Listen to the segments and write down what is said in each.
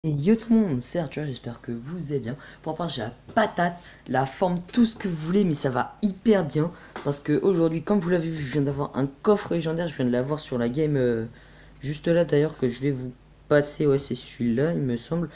Et yo tout le monde, c'est Arthur, j'espère que vous allez bien. Pour part, j'ai la patate, la forme, tout ce que vous voulez, mais ça va hyper bien. Parce que aujourd'hui, comme vous l'avez vu, je viens d'avoir un coffre légendaire, je viens de l'avoir sur la game juste là d'ailleurs, que je vais vous passer. Ouais, c'est celui-là, il me semble,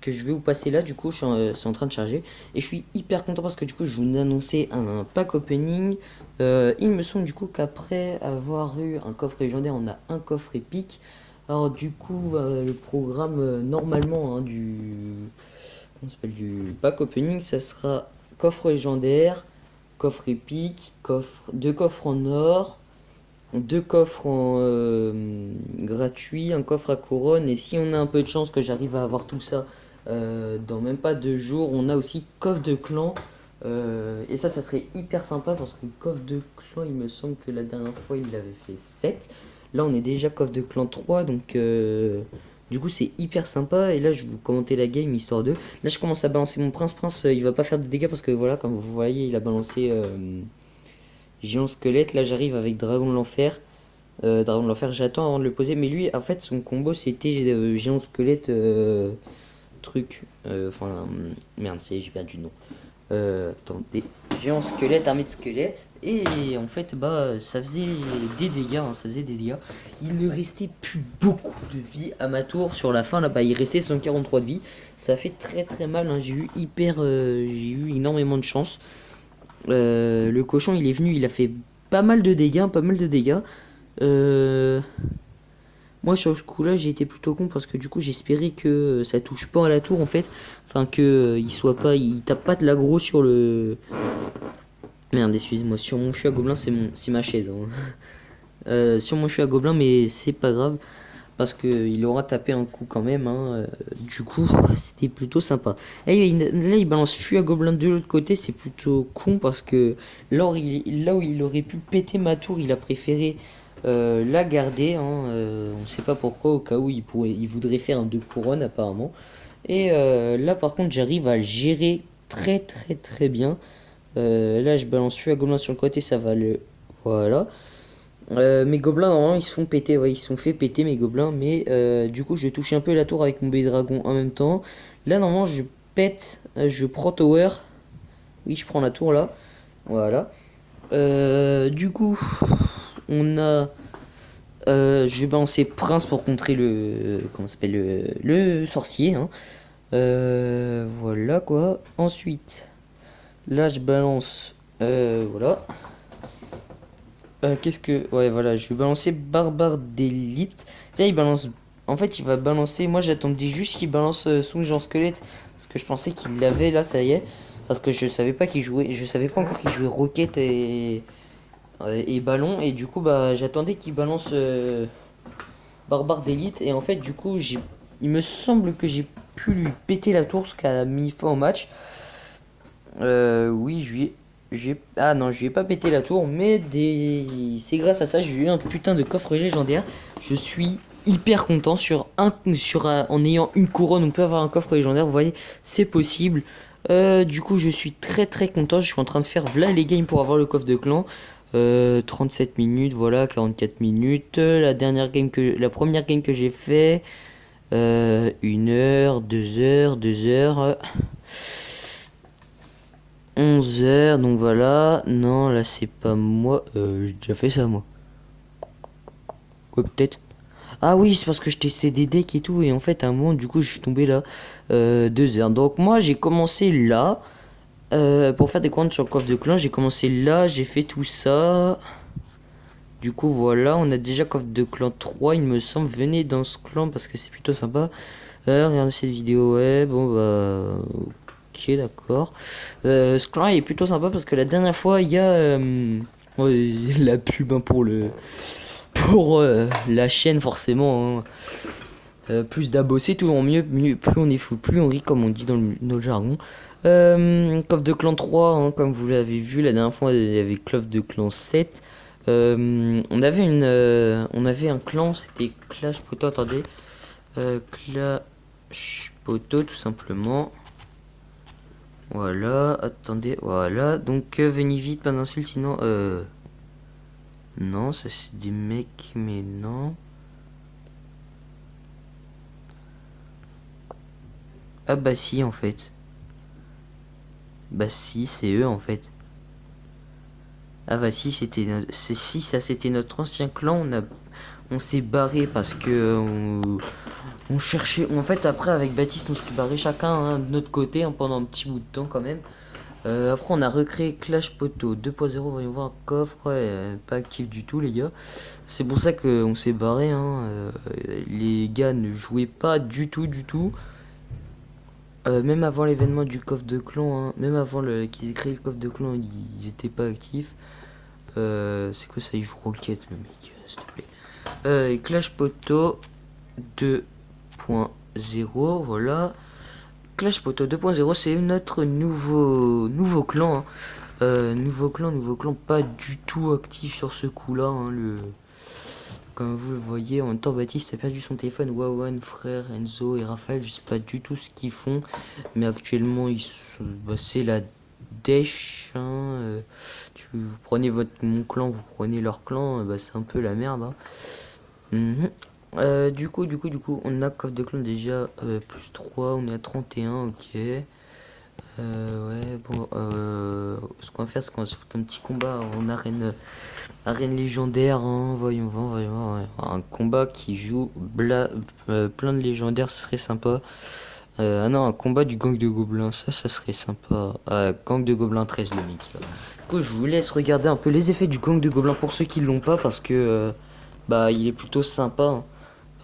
que je vais vous passer là. Du coup, c'est en train de charger. Et je suis hyper content parce que du coup, je vous annonçais un pack opening. Il me semble du coup qu'après avoir eu un coffre légendaire, on a un coffre épique. Alors du coup, le programme normalement comment ça s'appelle, du pack opening, ça sera coffre légendaire, coffre épique, deux coffres en or, deux coffres en gratuit, un coffre à couronne, et si on a un peu de chance que j'arrive à avoir tout ça dans même pas 2 jours, on a aussi coffre de clan. Et ça serait hyper sympa parce que coffre de clan, il me semble que la dernière fois il avait fait 7. Là on est déjà coffre de clan 3, donc du coup c'est hyper sympa. Et là je vais vous commenter la game histoire de. Là je commence à balancer mon prince. Prince, il va pas faire de dégâts parce que voilà, comme vous voyez, il a balancé géant squelette. Là j'arrive avec dragon de l'enfer. Dragon de l'enfer, j'attends avant de le poser. Mais lui, en fait, son combo c'était géant squelette truc. Enfin, merde, j'ai perdu le nom. Attendez, géant squelette, armée de squelettes. Et en fait, bah, ça faisait des dégâts, hein, ça faisait des dégâts. Il ne restait plus beaucoup de vie à ma tour. Sur la fin, là, bah, il restait 143 de vie. Ça fait très très mal, hein. J'ai eu énormément de chance. Le cochon, il est venu, il a fait pas mal de dégâts, pas mal de dégâts. Euh, Moi sur ce coup là j'ai été plutôt con parce que du coup j'espérais que ça touche pas à la tour en fait. Enfin que il soit pas. Il tape pas de l'aggro sur le. Merde, excusez-moi, sur mon fût à gobelin c'est ma chaise, hein. Sur mon fût à gobelin, mais c'est pas grave. Parce que il aura tapé un coup quand même, hein. Du coup c'était plutôt sympa. Et là il balance fût à gobelin de l'autre côté, c'est plutôt con parce que là où il aurait pu péter ma tour, il a préféré la garder, hein. On sait pas pourquoi, au cas où il voudrait faire un deux couronnes apparemment. Et là par contre j'arrive à le gérer très très très bien. Là je balance fût à gobelin sur le côté, ça va le. Voilà. Mes gobelins, normalement, ils se font péter. Ouais, ils se sont fait péter, mes gobelins. Mais du coup, je touche un peu la tour avec mon bébé dragon en même temps. Là, normalement, je pète. Je prends tower. Oui, je prends la tour là. Voilà. Du coup, on a. Je vais balancer prince pour contrer le. Comment ça s'appelle, le sorcier, hein. Voilà quoi. Ensuite, là, je balance. Voilà. Qu'est-ce que. Ouais, voilà, je vais balancer Barbare d'élite. Là, il balance. En fait, il va balancer. Moi, j'attendais juste qu'il balance son genre squelette. Parce que je pensais qu'il l'avait là, ça y est. Parce que je savais pas qu'il jouait. Je savais pas encore qu'il jouait roquette et ballon. Et du coup, bah, j'attendais qu'il balance Barbare d'élite. Et en fait, du coup, il me semble que j'ai pu lui péter la tour, ce qui a mis fin au match. Oui, ah non, je lui ai pas pété la tour, mais c'est grâce à ça, j'ai eu un putain de coffre légendaire. Je suis hyper content en ayant une couronne, on peut avoir un coffre légendaire, vous voyez, c'est possible. Du coup, je suis très très content, je suis en train de faire voilà les games pour avoir le coffre de clan. 37 minutes, voilà, 44 minutes. La première game que j'ai fait, 1 heure, 2 heures, 2 heures. 11 heures, donc voilà. Non, là c'est pas moi. J'ai déjà fait ça moi. Ouais, peut-être. Ah oui, c'est parce que je testais des decks et tout. Et en fait, à un moment, du coup, je suis tombé là. 2 heures. Donc moi, j'ai commencé là. Pour faire des comptes sur le coffre de clan, j'ai commencé là. J'ai fait tout ça. Du coup, voilà. On a déjà coffre de clan 3 il me semble. Venez dans ce clan parce que c'est plutôt sympa. Regardez cette vidéo. Ouais, bon, bah. Ok, d'accord. Ce clan est plutôt sympa parce que la dernière fois, il y a ouais, la pub, hein, pour la chaîne forcément, hein. Plus d'abos, c'est toujours mieux, plus on est fou, plus on rit comme on dit dans le jargon. Coffre de clan 3, hein, comme vous l'avez vu la dernière fois, il y avait Clove de clan 7. On avait un clan, c'était Clash Poto, attendez. Clash Poto tout simplement. Voilà, attendez, voilà. Donc, venez vite, pas d'insulte, sinon. Non, ça c'est des mecs, mais non. Ah bah si en fait. Bah si, c'est eux en fait. Ah bah si, si ça c'était notre ancien clan, on s'est barré parce que on cherchait. En fait après avec Baptiste on s'est barré chacun hein, de notre côté hein, pendant un petit bout de temps quand même. Après on a recréé Clash Poto 2.0, voyons voir un coffre, ouais, pas actif du tout les gars. C'est pour ça qu'on s'est barré hein. Les gars ne jouaient pas du tout. Même avant l'événement du coffre de clan, hein, même avant qu'ils aient créé le coffre de clan, ils étaient pas actifs. C'est quoi ça? Il joue Rocket le mec, s'il te plaît. Clash Poto 2.0, voilà. Clash Poto 2.0, c'est notre nouveau clan. Hein. Nouveau clan, pas du tout actif sur ce coup-là. Hein, comme vous le voyez, en même temps, Baptiste a perdu son téléphone. Wawan, frère, Enzo et Raphaël, je sais pas du tout ce qu'ils font. Mais actuellement, c'est la dèche. Hein, vous prenez mon clan, vous prenez leur clan, c'est un peu la merde. Hein. Du coup, on a coffre de clan déjà plus 3, on est à 31, ok. Ouais, bon, ce qu'on va faire, c'est qu'on va se foutre un petit combat en arène légendaire, hein. Voyons voir, ouais. Un combat qui joue plein de légendaires, ce serait sympa. Ah non, un combat du gang de gobelins, ça serait sympa. Gang de gobelins 13, le mec. Du coup, je vous laisse regarder un peu les effets du gang de gobelins pour ceux qui l'ont pas, parce que il est plutôt sympa.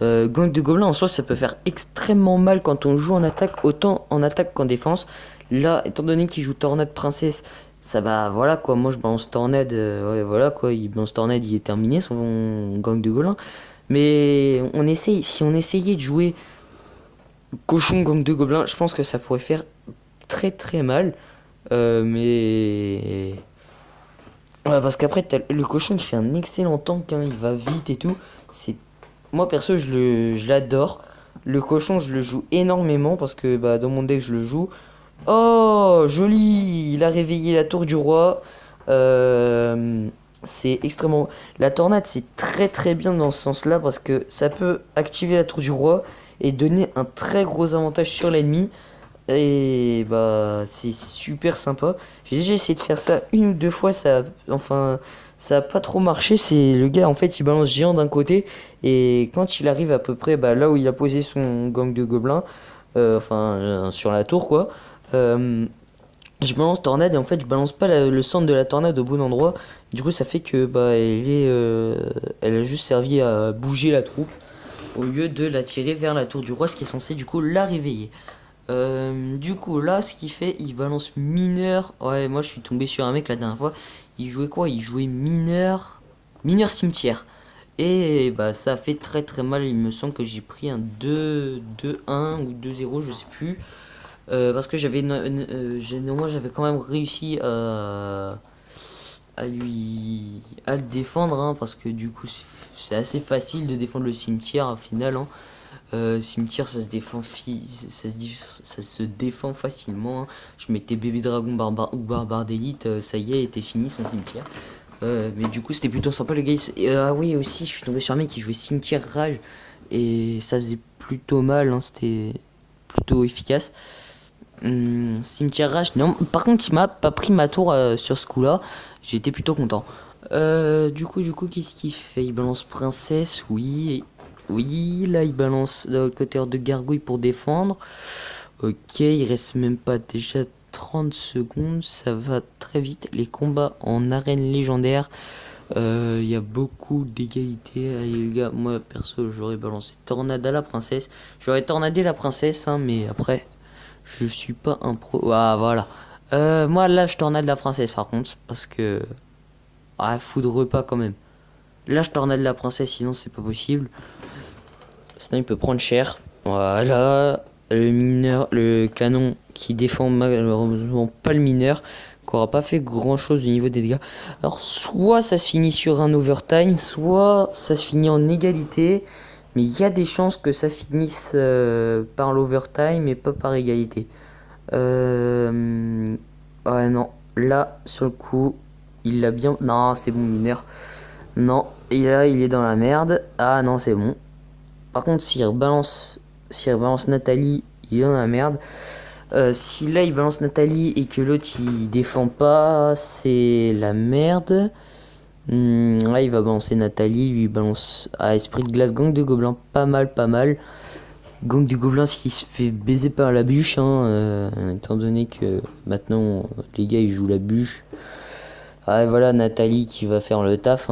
Hein. Gang de gobelins en soi ça peut faire extrêmement mal quand on joue en attaque, autant en attaque qu'en défense. Là, étant donné qu'il joue Tornade Princesse, ça va, voilà quoi, moi je balance Tornade, ouais voilà quoi, il balance Tornade, il est terminé son gang de gobelins. Mais si on essayait de jouer Cochon gang de gobelins, je pense que ça pourrait faire très mal. Mais... Ouais, parce qu'après, le cochon il fait un excellent tank, hein, il va vite et tout. C'est Moi perso je l'adore. Le cochon je le joue énormément parce que dans mon deck je le joue. Oh joli, il a réveillé la tour du roi. C'est extrêmement... La tornade c'est très bien dans ce sens là parce que ça peut activer la tour du roi et donner un très gros avantage sur l'ennemi. Et c'est super sympa. J'ai déjà essayé de faire ça une ou deux fois, ça a pas trop marché. C'est le gars en fait il balance géant d'un côté et quand il arrive à peu près là où il a posé son gang de gobelins, sur la tour quoi, je balance tornade et en fait je balance pas le centre de la tornade au bon endroit. Du coup ça fait que elle a juste servi à bouger la troupe au lieu de la tirer vers la tour du roi, ce qui est censé du coup la réveiller. Du coup là ce qu'il fait il balance mineur. Ouais moi je suis tombé sur un mec la dernière fois. Il jouait quoi? Il jouait mineur cimetière. Et ça fait très mal. Il me semble que j'ai pris un 2-1 ou 2-0 je sais plus. Parce que moi j'avais quand même réussi à le défendre hein, parce que du coup c'est assez facile de défendre le cimetière au final hein. Cimetière ça se défend ça se défend facilement hein. Je mettais bébé dragon ou barbare d'élite, ça y est était fini son cimetière. Mais du coup c'était plutôt sympa le gars. Ah oui aussi je suis tombé sur un mec qui jouait cimetière rage et ça faisait plutôt mal hein, c'était plutôt efficace. Cimetière rage non, par contre il m'a pas pris ma tour sur ce coup là, j'étais plutôt content. Du coup qu'est-ce qu'il fait? Il balance princesse, oui. Oui, là il balance de l'autre côté de gargouille pour défendre. Ok, il reste même pas déjà 30 secondes, ça va très vite. Les combats en arène légendaire, il y a beaucoup d'égalité. Allez les gars, moi perso j'aurais balancé tornade à la princesse. J'aurais tornadé la princesse, hein, mais après je suis pas un pro. Ah voilà. Moi là je tornade la princesse par contre, parce que... Ah, foudre pas quand même. Là je tornade la princesse, sinon c'est pas possible. Sinon il peut prendre cher. Voilà. Le canon qui défend malheureusement pas le mineur, qui aura pas fait grand chose au niveau des dégâts. Alors soit ça se finit sur un overtime, soit ça se finit en égalité. Mais il y a des chances que ça finisse par l'overtime et pas par égalité. Ouais non. Là sur le coup, il l'a bien... Non c'est bon mineur. Non. Et là il est dans la merde. Ah non c'est bon. Par contre, s'il rebalance Nathalie, il est dans la merde. Si là il balance Nathalie et que l'autre il défend pas, c'est la merde. Là il va balancer Nathalie, lui il balance Esprit de glace, gang de gobelins, pas mal, pas mal. Gang du gobelin qui se fait baiser par la bûche, étant donné que maintenant les gars ils jouent la bûche. Ah voilà Nathalie qui va faire le taf.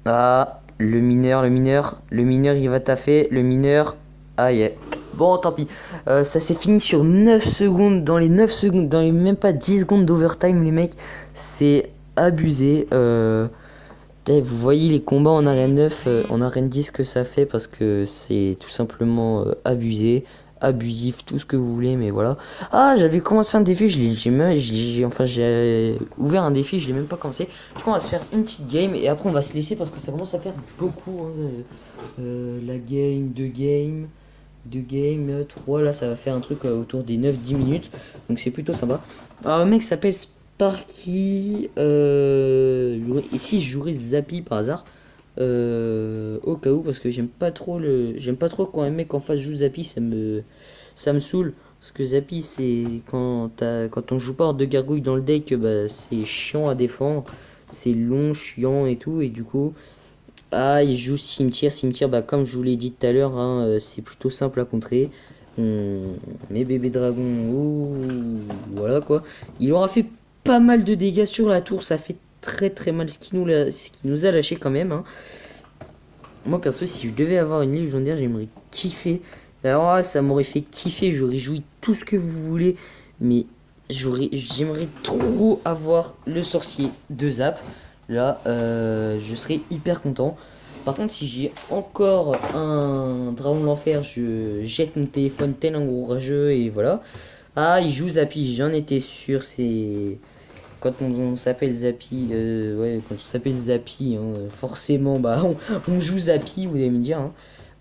Ah, le mineur il va taffer, le mineur. Ah yeah. Bon, tant pis. Ça s'est fini sur 9 secondes. Dans les 9 secondes, dans les même pas 10 secondes d'overtime, les mecs. C'est abusé. Vous voyez les combats en arène 9, en arène 10 que ça fait parce que c'est tout simplement abusé, abusif, tout ce que vous voulez, mais voilà. Ah, j'avais commencé un défi, j'ai ouvert un défi, je l'ai même pas commencé. Du coup, on va se faire une petite game et après on va se laisser parce que ça commence à faire beaucoup. La game, 2 games, 3, là ça va faire un truc autour des 9-10 minutes, donc c'est plutôt sympa. Alors, le mec s'appelle Sparky. Et si je jouerais Zappy par hasard, au cas où, parce que j'aime pas trop quand un mec en face joue Zappy, ça me saoule. Parce que Zappy, c'est quand on joue pas hors de gargouille dans le deck, bah, c'est chiant à défendre, c'est long, chiant et tout, et du coup. Ah, il joue cimetière, bah comme je vous l'ai dit tout à l'heure, c'est plutôt simple à contrer. Mes bébés dragons, voilà quoi. Il aura fait pas mal de dégâts sur la tour, ça fait très très mal ce qui nous a lâché quand même. Moi perso, si je devais avoir une légendaire, j'aimerais kiffer. Alors là, ça m'aurait fait kiffer, j'aurais joui tout ce que vous voulez, mais j'aimerais trop avoir le sorcier de Zap. Là, je serais hyper content. Par contre, si j'ai encore un dragon de l'enfer, je jette mon téléphone tel un gros rageux et voilà. Ah, il joue Zappy, j'en étais sûr, c'est... Quand on s'appelle Zappy, quand on s'appelle Zappy, forcément, bah, on joue Zappy, vous allez me dire.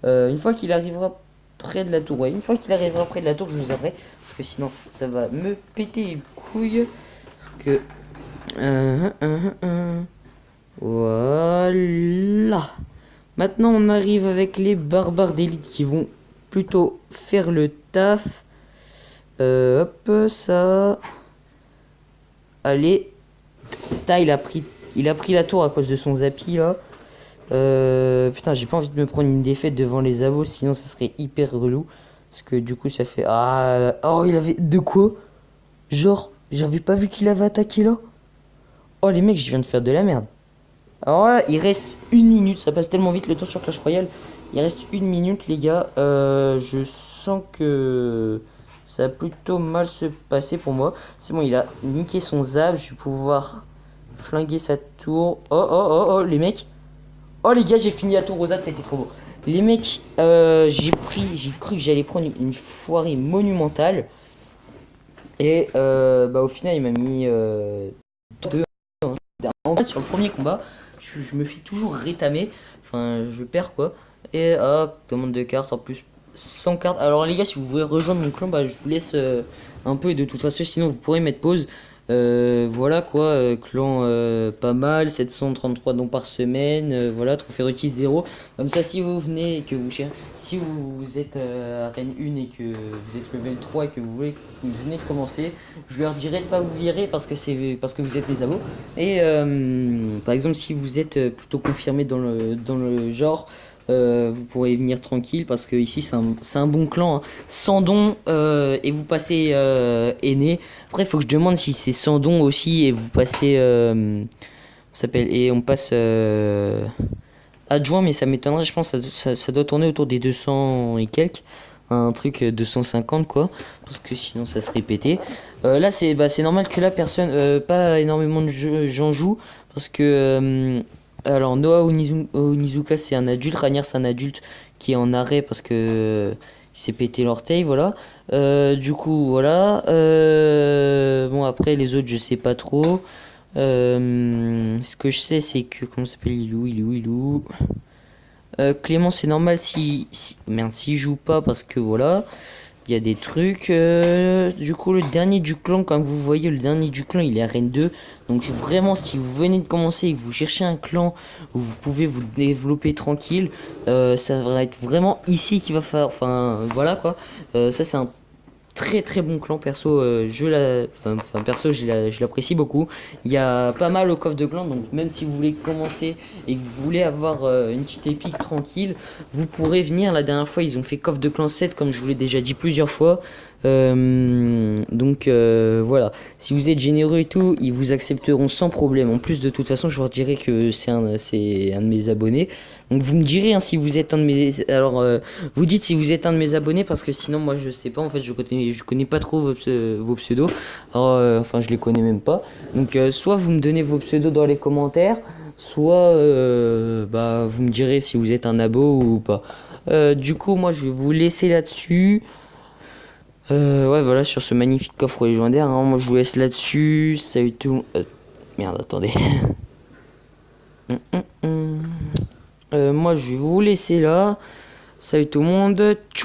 Une fois qu'il arrivera près de la tour, une fois qu'il arrivera près de la tour, je vous appelle, parce que sinon, ça va me péter les couilles. Parce que... Voilà. Maintenant, on arrive avec les barbares d'élite qui vont plutôt faire le taf. Hop, ça. Allez. Il a pris la tour à cause de son Zappy là. Putain, j'ai pas envie de me prendre une défaite devant les abos, sinon ça serait hyper relou. Parce que du coup, ça fait. Ah, oh, il avait. De quoi? Genre, j'avais pas vu qu'il avait attaqué là. Oh, les mecs, je viens de faire de la merde. Alors là, il reste 1 minute, ça passe tellement vite le temps sur Clash Royale. Il reste 1 minute, les gars. Je sens que ça va plutôt mal se passer pour moi. C'est bon, il a niqué son zap. Je vais pouvoir flinguer sa tour. Oh, les mecs. Oh, les gars, j'ai fini la tour aux zap, ça a été trop beau. Les mecs, j'ai cru que j'allais prendre une foirée monumentale. Et bah, au final, il m'a mis 2. En fait, sur le premier combat, je me fais toujours rétamer. Enfin, je perds quoi. Et demande de cartes en plus. 100 cartes. Alors, les gars, si vous voulez rejoindre mon clan, bah, je vous laisse un peu. Et de toute façon, sinon, vous pourrez mettre pause. Voilà quoi. Clan pas mal. 733 dons par semaine. Voilà, trophée requis 0. Comme ça, si vous venez et que vous cherchez. Si vous êtes à Rennes 1 et que vous êtes level 3 et que vous voulez que vous venez de commencer, je leur dirai de pas vous virer parce que vous êtes mes abos. Et par exemple, si vous êtes plutôt confirmé dans le genre, vous pourrez venir tranquille parce que ici c'est un bon clan. Sans don et vous passez aîné. Après, il faut que je demande si c'est sans don aussi et vous passez. On passe adjoint, mais ça m'étonnerait. Je pense que ça doit tourner autour des 200 et quelques. Un truc 250 quoi, parce que sinon ça serait pété. Là c'est normal que la personne, pas énormément de gens jouent, parce que alors Noah Onizuka c'est un adulte, Ranier c'est un adulte qui est en arrêt parce que il s'est pété l'orteil, voilà. Du coup voilà. Bon après les autres je sais pas trop. Ce que je sais c'est que comment s'appelle Ilou. Clément c'est normal s'il joue pas parce que voilà. il y a des trucs. Du coup, le dernier du clan, comme vous voyez, le dernier du clan, il est arène 2. Donc vraiment, si vous venez de commencer et que vous cherchez un clan où vous pouvez vous développer tranquille, ça va être vraiment ici qu'il va falloir. Enfin, voilà quoi. Ça, c'est un très très bon clan perso, perso je l'apprécie beaucoup. Il y a pas mal au coffre de clan, donc même si vous voulez commencer et que vous voulez avoir une petite épique tranquille, vous pourrez venir. La dernière fois ils ont fait coffre de clan 7 comme je vous l'ai déjà dit plusieurs fois. Voilà, si vous êtes généreux et tout, ils vous accepteront sans problème. En plus, de toute façon, je leur dirai que c'est un de mes abonnés. Donc vous me direz hein, si vous êtes un de mes... Alors, vous dites si vous êtes un de mes abonnés, parce que sinon, moi, je sais pas. En fait, je connais pas trop vos pseudos. Alors, enfin, je les connais même pas. Donc, soit vous me donnez vos pseudos dans les commentaires, soit vous me direz si vous êtes un abo ou pas. Du coup, moi, je vais vous laisser là-dessus. Ouais, voilà, sur ce magnifique coffre légendaire. Hein, moi, je vous laisse là-dessus. Salut tout. Merde, attendez. Moi, je vais vous laisser là. Salut tout le monde. Tchou.